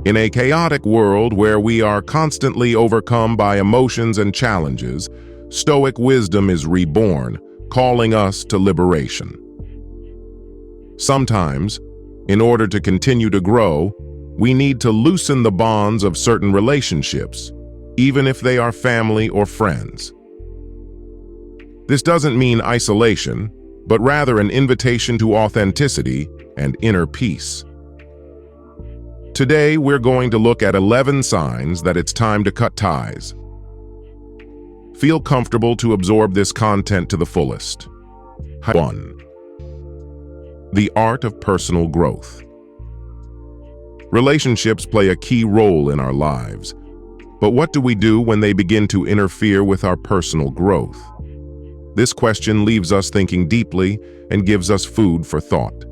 In a chaotic world where we are constantly overcome by emotions and challenges, Stoic wisdom is reborn, calling us to liberation. Sometimes, in order to continue to grow, we need to loosen the bonds of certain relationships, even if they are family or friends. This doesn't mean isolation, but rather an invitation to authenticity and inner peace. Today, we're going to look at 11 signs that it's time to cut ties. Feel comfortable to absorb this content to the fullest. 1. The art of personal growth. Relationships play a key role in our lives, but what do we do when they begin to interfere with our personal growth? This question leaves us thinking deeply and gives us food for thought.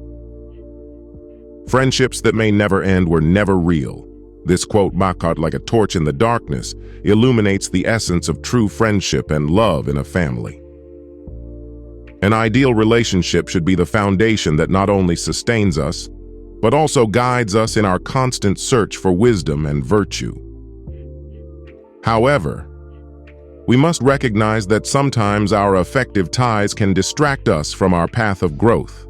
Friendships that may never end were never real. This quote, "Makat like a torch in the darkness," illuminates the essence of true friendship and love in a family. An ideal relationship should be the foundation that not only sustains us, but also guides us in our constant search for wisdom and virtue. However, we must recognize that sometimes our effective ties can distract us from our path of growth.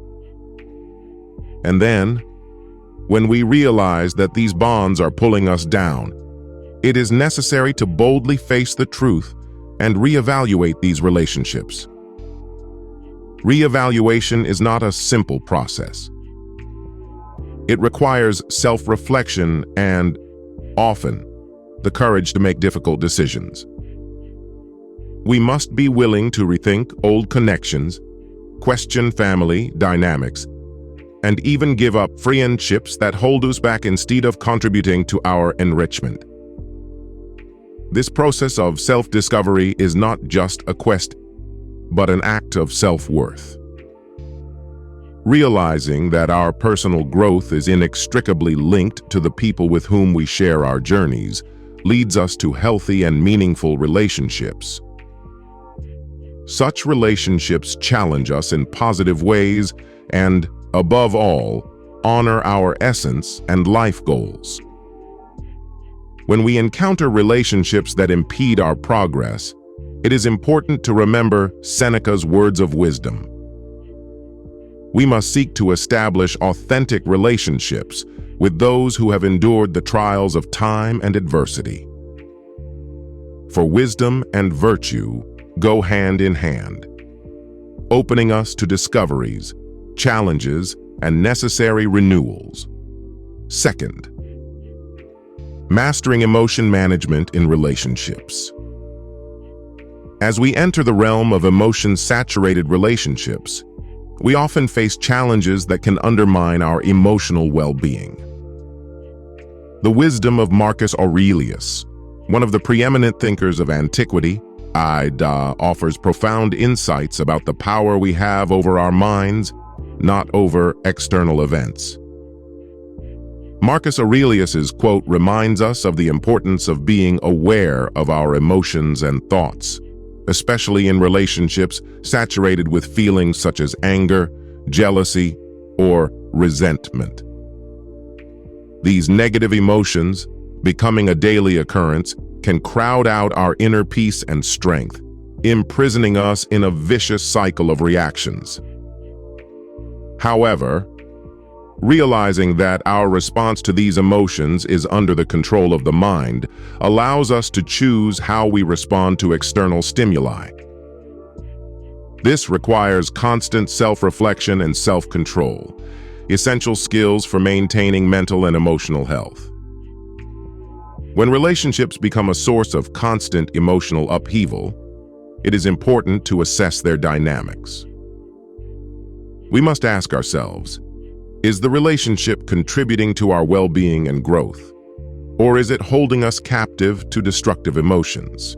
And then, when we realize that these bonds are pulling us down, it is necessary to boldly face the truth and reevaluate these relationships. Reevaluation is not a simple process. It requires self-reflection and, often, the courage to make difficult decisions. We must be willing to rethink old connections, question family dynamics, and even give up friendships that hold us back instead of contributing to our enrichment. This process of self-discovery is not just a quest, but an act of self-worth. Realizing that our personal growth is inextricably linked to the people with whom we share our journeys leads us to healthy and meaningful relationships. Such relationships challenge us in positive ways and, above all, honor our essence and life goals. When we encounter relationships that impede our progress, it is important to remember Seneca's words of wisdom. We must seek to establish authentic relationships with those who have endured the trials of time and adversity. For wisdom and virtue go hand in hand, opening us to discoveries, challenges, and necessary renewals. Second, mastering emotion management in relationships. As we enter the realm of emotion-saturated relationships, we often face challenges that can undermine our emotional well-being. The wisdom of Marcus Aurelius, one of the preeminent thinkers of antiquity, offers profound insights about the power we have over our minds, not over external events. Marcus Aurelius's quote reminds us of the importance of being aware of our emotions and thoughts, especially in relationships saturated with feelings such as anger, jealousy, or resentment. These negative emotions, becoming a daily occurrence, can crowd out our inner peace and strength, imprisoning us in a vicious cycle of reactions. However, realizing that our response to these emotions is under the control of the mind allows us to choose how we respond to external stimuli. This requires constant self-reflection and self-control, essential skills for maintaining mental and emotional health. When relationships become a source of constant emotional upheaval, it is important to assess their dynamics. We must ask ourselves, is the relationship contributing to our well-being and growth, or is it holding us captive to destructive emotions?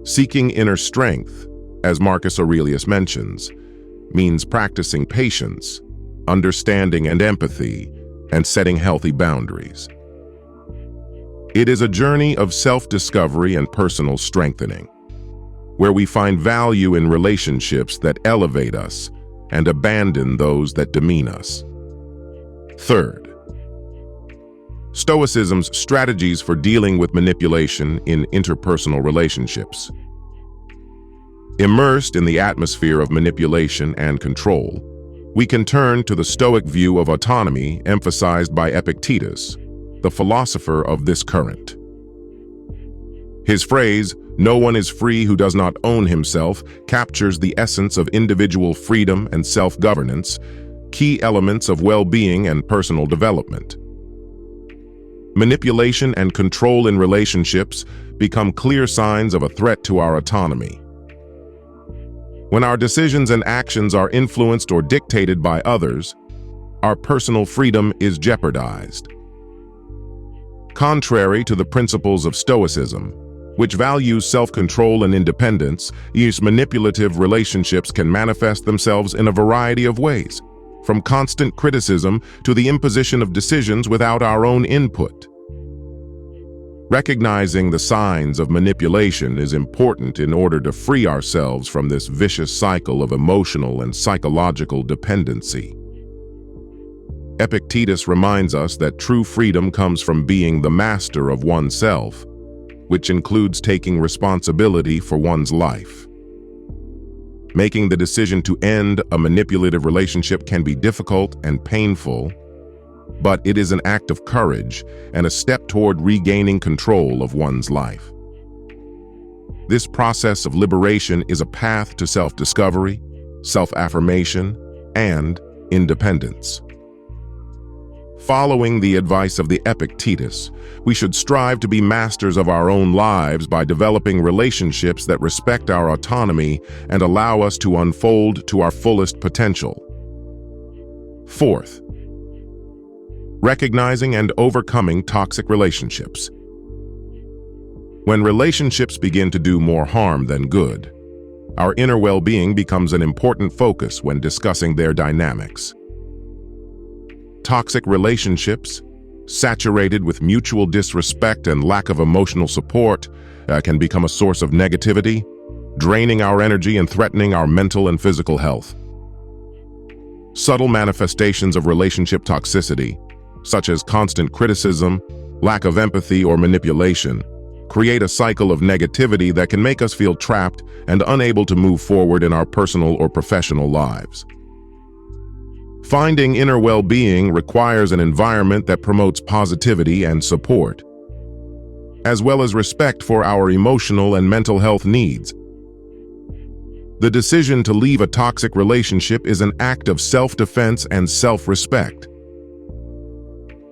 Seeking inner strength, as Marcus Aurelius mentions, means practicing patience, understanding and empathy, and setting healthy boundaries. It is a journey of self-discovery and personal strengthening, where we find value in relationships that elevate us and abandon those that demean us. Third, Stoicism's Strategies for Dealing with Manipulation in Interpersonal Relationships. Immersed in the atmosphere of manipulation and control, we can turn to the Stoic view of autonomy emphasized by Epictetus, the philosopher of this current. His phrase, "No one is free who does not own himself," captures the essence of individual freedom and self-governance, key elements of well-being and personal development. Manipulation and control in relationships become clear signs of a threat to our autonomy. When our decisions and actions are influenced or dictated by others, our personal freedom is jeopardized. Contrary to the principles of Stoicism, which values self-control and independence, these manipulative relationships can manifest themselves in a variety of ways, from constant criticism to the imposition of decisions without our own input. Recognizing the signs of manipulation is important in order to free ourselves from this vicious cycle of emotional and psychological dependency. Epictetus reminds us that true freedom comes from being the master of oneself, which includes taking responsibility for one's life. Making the decision to end a manipulative relationship can be difficult and painful, but it is an act of courage and a step toward regaining control of one's life. This process of liberation is a path to self-discovery, self-affirmation, and independence. Following the advice of the Epictetus, we should strive to be masters of our own lives by developing relationships that respect our autonomy and allow us to unfold to our fullest potential. Fourth, recognizing and overcoming toxic relationships. When relationships begin to do more harm than good, our inner well-being becomes an important focus when discussing their dynamics. Toxic relationships, saturated with mutual disrespect and lack of emotional support, can become a source of negativity, draining our energy and threatening our mental and physical health. Subtle manifestations of relationship toxicity, such as constant criticism, lack of empathy, or manipulation, create a cycle of negativity that can make us feel trapped and unable to move forward in our personal or professional lives. Finding inner well-being requires an environment that promotes positivity and support, as well as respect for our emotional and mental health needs. The decision to leave a toxic relationship is an act of self-defense and self-respect.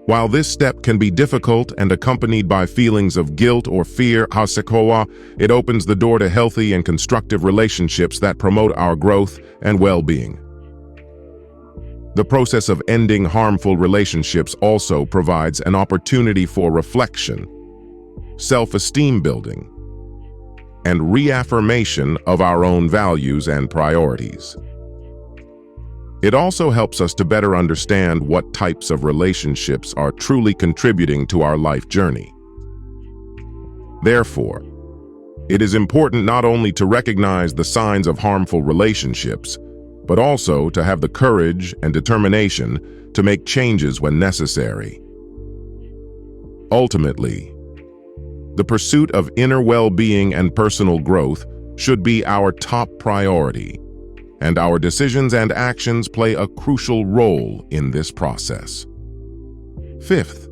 While this step can be difficult and accompanied by feelings of guilt or fear, it opens the door to healthy and constructive relationships that promote our growth and well-being. The process of ending harmful relationships also provides an opportunity for reflection, self-esteem building, and reaffirmation of our own values and priorities. It also helps us to better understand what types of relationships are truly contributing to our life journey. Therefore, it is important not only to recognize the signs of harmful relationships, but also to have the courage and determination to make changes when necessary. Ultimately, the pursuit of inner well-being and personal growth should be our top priority, and our decisions and actions play a crucial role in this process. Fifth,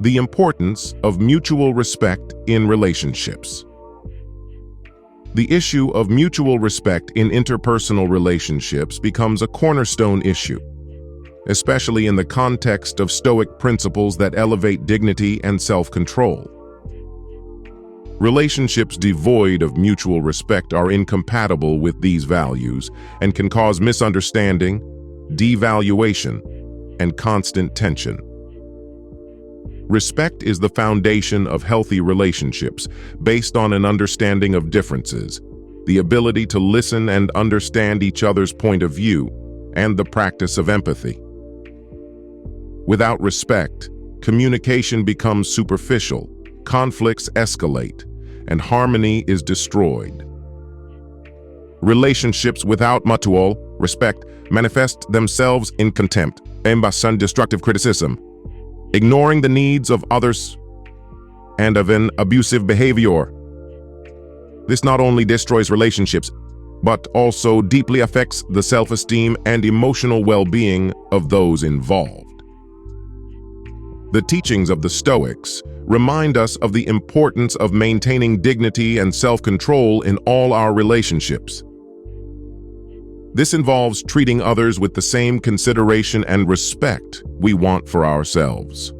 the importance of mutual respect in relationships. The issue of mutual respect in interpersonal relationships becomes a cornerstone issue, especially in the context of Stoic principles that elevate dignity and self-control. Relationships devoid of mutual respect are incompatible with these values and can cause misunderstanding, devaluation, and constant tension. Respect is the foundation of healthy relationships, based on an understanding of differences, the ability to listen and understand each other's point of view, and the practice of empathy. Without respect, communication becomes superficial, conflicts escalate, and harmony is destroyed. Relationships without mutual respect manifest themselves in contempt, ambition, destructive criticism, ignoring the needs of others, and of an abusive behavior. This not only destroys relationships, but also deeply affects the self-esteem and emotional well-being of those involved. The teachings of the Stoics remind us of the importance of maintaining dignity and self-control in all our relationships. This involves treating others with the same consideration and respect we want for ourselves.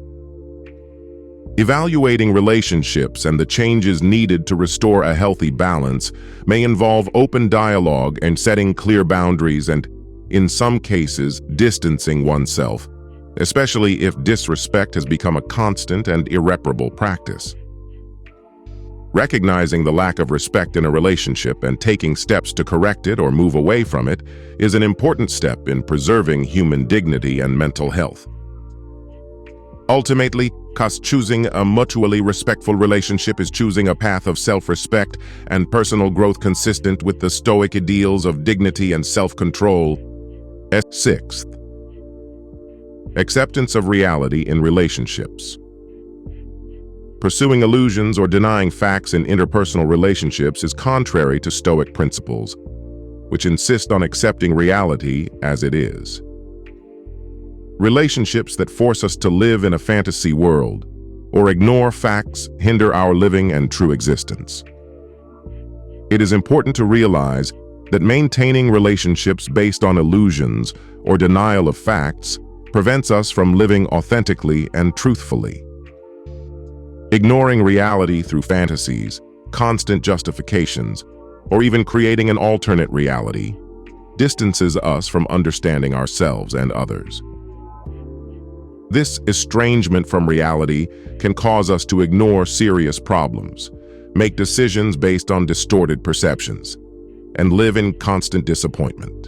Evaluating relationships and the changes needed to restore a healthy balance may involve open dialogue and setting clear boundaries and, in some cases, distancing oneself, especially if disrespect has become a constant and irreparable practice. Recognizing the lack of respect in a relationship and taking steps to correct it or move away from it is an important step in preserving human dignity and mental health. Ultimately, choosing a mutually respectful relationship is choosing a path of self-respect and personal growth consistent with the Stoic ideals of dignity and self-control. Sixth, acceptance of reality in relationships. Pursuing illusions or denying facts in interpersonal relationships is contrary to Stoic principles, which insist on accepting reality as it is. Relationships that force us to live in a fantasy world or ignore facts hinder our living and true existence. It is important to realize that maintaining relationships based on illusions or denial of facts prevents us from living authentically and truthfully. Ignoring reality through fantasies, constant justifications, or even creating an alternate reality distances us from understanding ourselves and others. This estrangement from reality can cause us to ignore serious problems, make decisions based on distorted perceptions, and live in constant disappointment.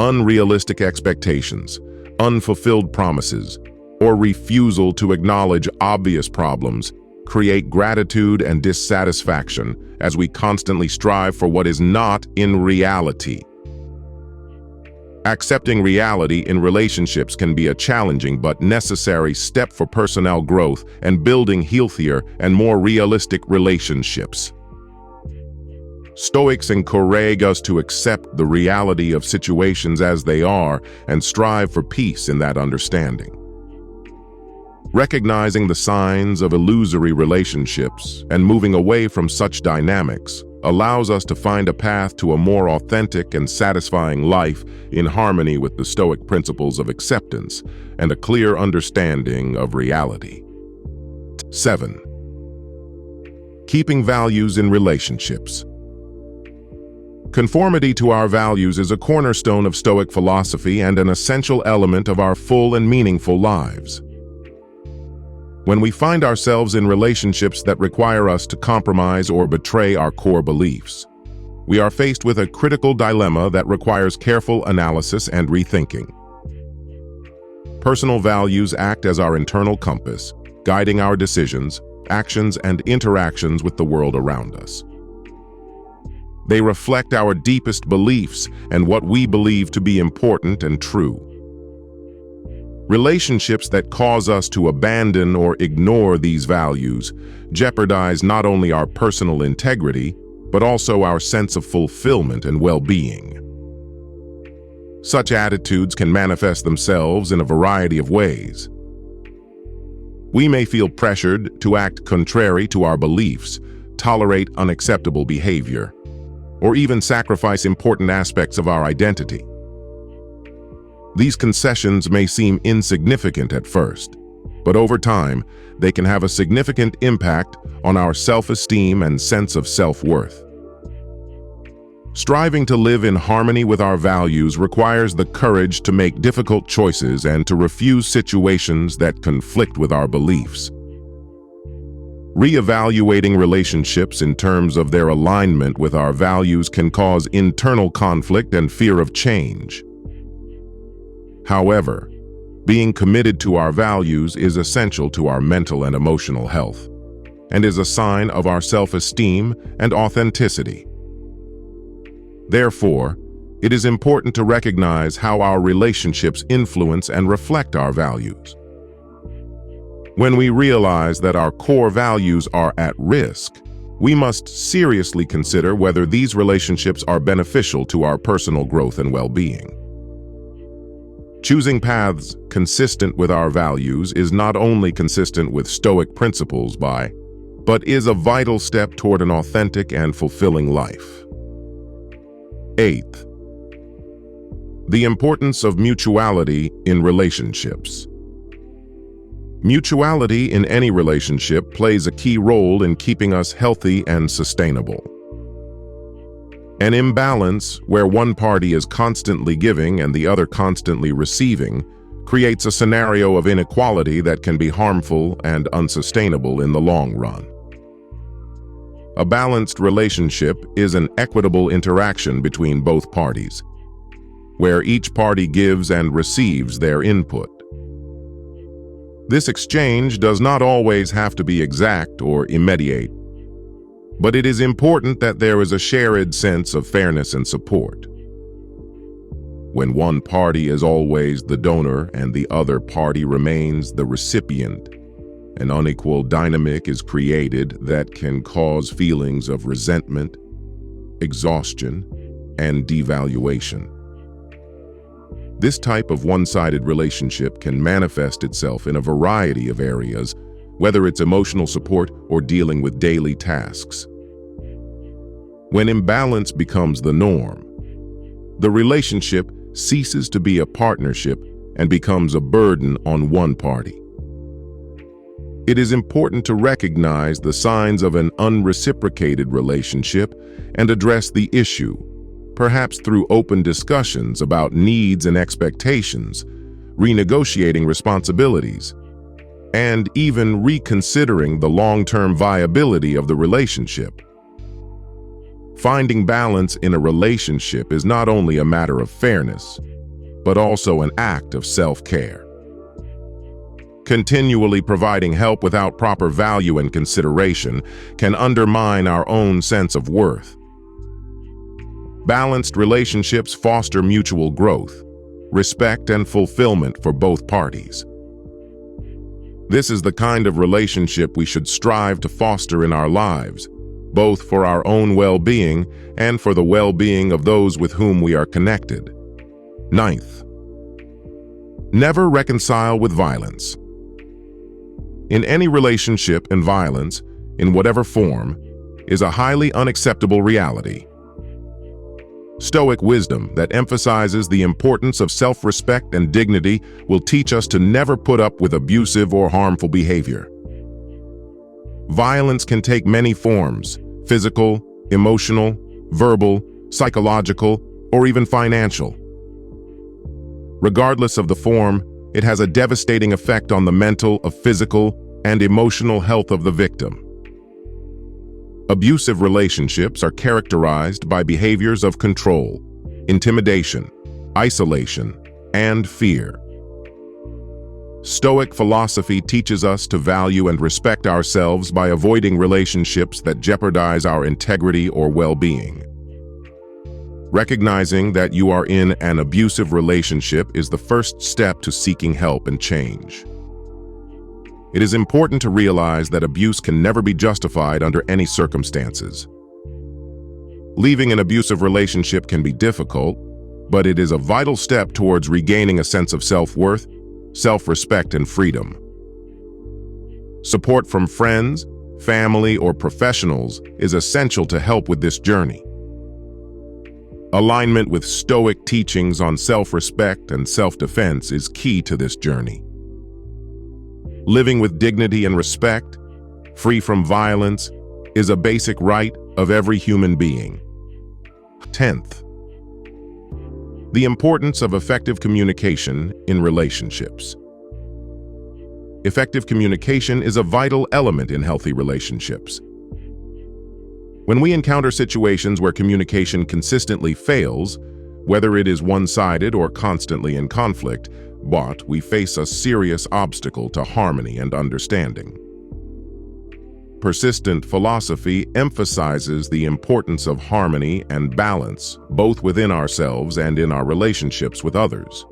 Unrealistic expectations, unfulfilled promises, or refusal to acknowledge obvious problems create gratitude and dissatisfaction as we constantly strive for what is not in reality. Accepting reality in relationships can be a challenging but necessary step for personal growth and building healthier and more realistic relationships. Stoics encourage us to accept the reality of situations as they are and strive for peace in that understanding. Recognizing the signs of illusory relationships and moving away from such dynamics allows us to find a path to a more authentic and satisfying life in harmony with the Stoic principles of acceptance and a clear understanding of reality. 7. Keeping values in relationships. Conformity to our values is a cornerstone of Stoic philosophy and an essential element of our full and meaningful lives. When we find ourselves in relationships that require us to compromise or betray our core beliefs, we are faced with a critical dilemma that requires careful analysis and rethinking. Personal values act as our internal compass, guiding our decisions, actions, and interactions with the world around us. They reflect our deepest beliefs and what we believe to be important and true. Relationships that cause us to abandon or ignore these values jeopardize not only our personal integrity, but also our sense of fulfillment and well-being. Such attitudes can manifest themselves in a variety of ways. We may feel pressured to act contrary to our beliefs, tolerate unacceptable behavior, or even sacrifice important aspects of our identity. These concessions may seem insignificant at first, but over time, they can have a significant impact on our self-esteem and sense of self-worth. Striving to live in harmony with our values requires the courage to make difficult choices and to refuse situations that conflict with our beliefs. Reevaluating relationships in terms of their alignment with our values can cause internal conflict and fear of change. However, being committed to our values is essential to our mental and emotional health, and is a sign of our self-esteem and authenticity. Therefore, it is important to recognize how our relationships influence and reflect our values. When we realize that our core values are at risk, we must seriously consider whether these relationships are beneficial to our personal growth and well-being. Choosing paths consistent with our values is not only consistent with Stoic principles but is a vital step toward an authentic and fulfilling life. 8th, the importance of mutuality in relationships. Mutuality in any relationship plays a key role in keeping us healthy and sustainable. An imbalance where one party is constantly giving and the other constantly receiving creates a scenario of inequality that can be harmful and unsustainable in the long run. A balanced relationship is an equitable interaction between both parties, where each party gives and receives their input. This exchange does not always have to be exact or immediate, but it is important that there is a shared sense of fairness and support. When one party is always the donor and the other party remains the recipient, an unequal dynamic is created that can cause feelings of resentment, exhaustion, and devaluation. This type of one-sided relationship can manifest itself in a variety of areas, whether it's emotional support or dealing with daily tasks. When imbalance becomes the norm, the relationship ceases to be a partnership and becomes a burden on one party. It is important to recognize the signs of an unreciprocated relationship and address the issue, perhaps through open discussions about needs and expectations, renegotiating responsibilities, and even reconsidering the long-term viability of the relationship. Finding balance in a relationship is not only a matter of fairness, but also an act of self-care. Continually providing help without proper value and consideration can undermine our own sense of worth. Balanced relationships foster mutual growth, respect, and fulfillment for both parties. This is the kind of relationship we should strive to foster in our lives, both for our own well-being and for the well-being of those with whom we are connected. 9th, never reconcile with violence. In any relationship, and violence, in whatever form, is a highly unacceptable reality. Stoic wisdom that emphasizes the importance of self-respect and dignity will teach us to never put up with abusive or harmful behavior. Violence can take many forms: physical, emotional, verbal, psychological, or even financial. Regardless of the form, it has a devastating effect on the mental, physical, and emotional health of the victim. Abusive relationships are characterized by behaviors of control, intimidation, isolation, and fear. Stoic philosophy teaches us to value and respect ourselves by avoiding relationships that jeopardize our integrity or well-being. Recognizing that you are in an abusive relationship is the first step to seeking help and change. It is important to realize that abuse can never be justified under any circumstances. Leaving an abusive relationship can be difficult, but it is a vital step towards regaining a sense of self-worth, self-respect, and freedom. Support from friends, family, or professionals is essential to help with this journey. Alignment with Stoic teachings on self-respect and self-defense is key to this journey. Living with dignity and respect, free from violence, is a basic right of every human being. 10th, the importance of effective communication in relationships. Effective communication is a vital element in healthy relationships. When we encounter situations where communication consistently fails, whether it is one-sided or constantly in conflict, we face a serious obstacle to harmony and understanding. Persistent philosophy emphasizes the importance of harmony and balance, both within ourselves and in our relationships with others.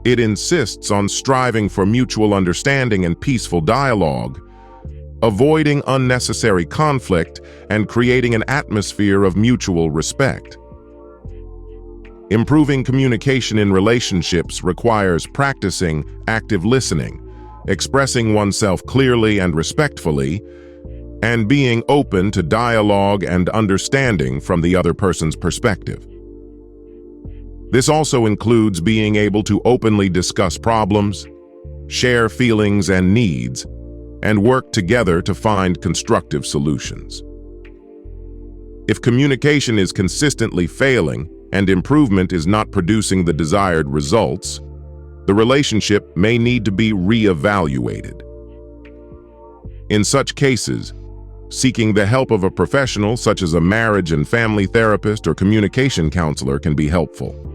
It insists on striving for mutual understanding and peaceful dialogue, avoiding unnecessary conflict and creating an atmosphere of mutual respect. Improving communication in relationships requires practicing active listening, expressing oneself clearly and respectfully, and being open to dialogue and understanding from the other person's perspective. This also includes being able to openly discuss problems, share feelings and needs, and work together to find constructive solutions. If communication is consistently failing and improvement is not producing the desired results, the relationship may need to be re-evaluated. In such cases, seeking the help of a professional such as a marriage and family therapist or communication counselor can be helpful.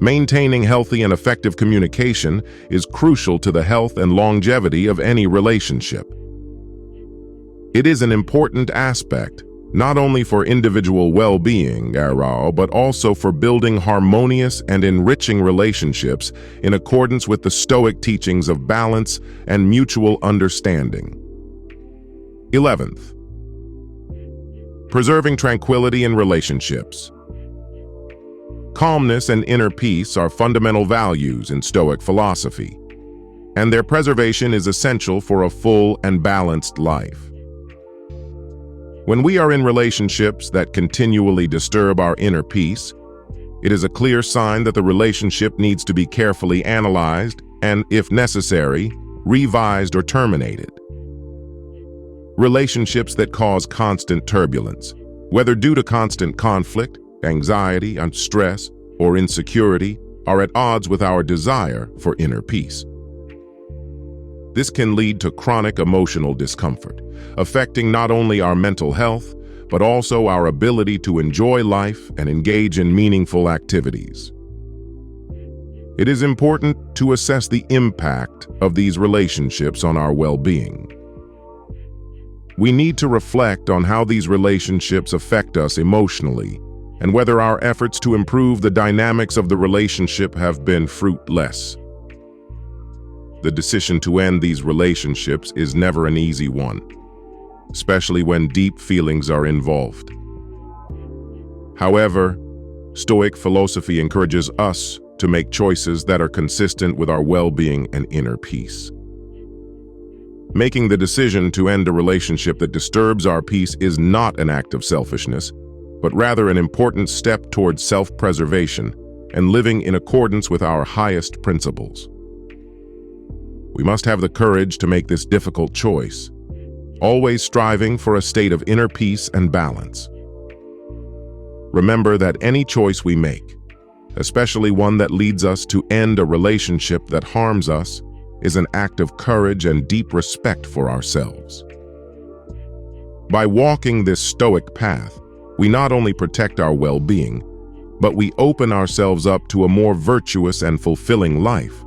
Maintaining healthy and effective communication is crucial to the health and longevity of any relationship. It is an important aspect not only for individual well-being, but also for building harmonious and enriching relationships in accordance with the Stoic teachings of balance and mutual understanding. 11th, preserving tranquility in relationships. Calmness and inner peace are fundamental values in Stoic philosophy, and their preservation is essential for a full and balanced life. When we are in relationships that continually disturb our inner peace, it is a clear sign that the relationship needs to be carefully analyzed and, if necessary, revised or terminated. Relationships that cause constant turbulence, whether due to constant conflict, anxiety, and stress, or insecurity, are at odds with our desire for inner peace. This can lead to chronic emotional discomfort, affecting not only our mental health, but also our ability to enjoy life and engage in meaningful activities. It is important to assess the impact of these relationships on our well-being. We need to reflect on how these relationships affect us emotionally and whether our efforts to improve the dynamics of the relationship have been fruitless. The decision to end these relationships is never an easy one, especially when deep feelings are involved. However, Stoic philosophy encourages us to make choices that are consistent with our well-being and inner peace. Making the decision to end a relationship that disturbs our peace is not an act of selfishness, but rather an important step towards self-preservation and living in accordance with our highest principles. We must have the courage to make this difficult choice, always striving for a state of inner peace and balance. Remember that any choice we make, especially one that leads us to end a relationship that harms us, is an act of courage and deep respect for ourselves. By walking this Stoic path, we not only protect our well-being, but we open ourselves up to a more virtuous and fulfilling life.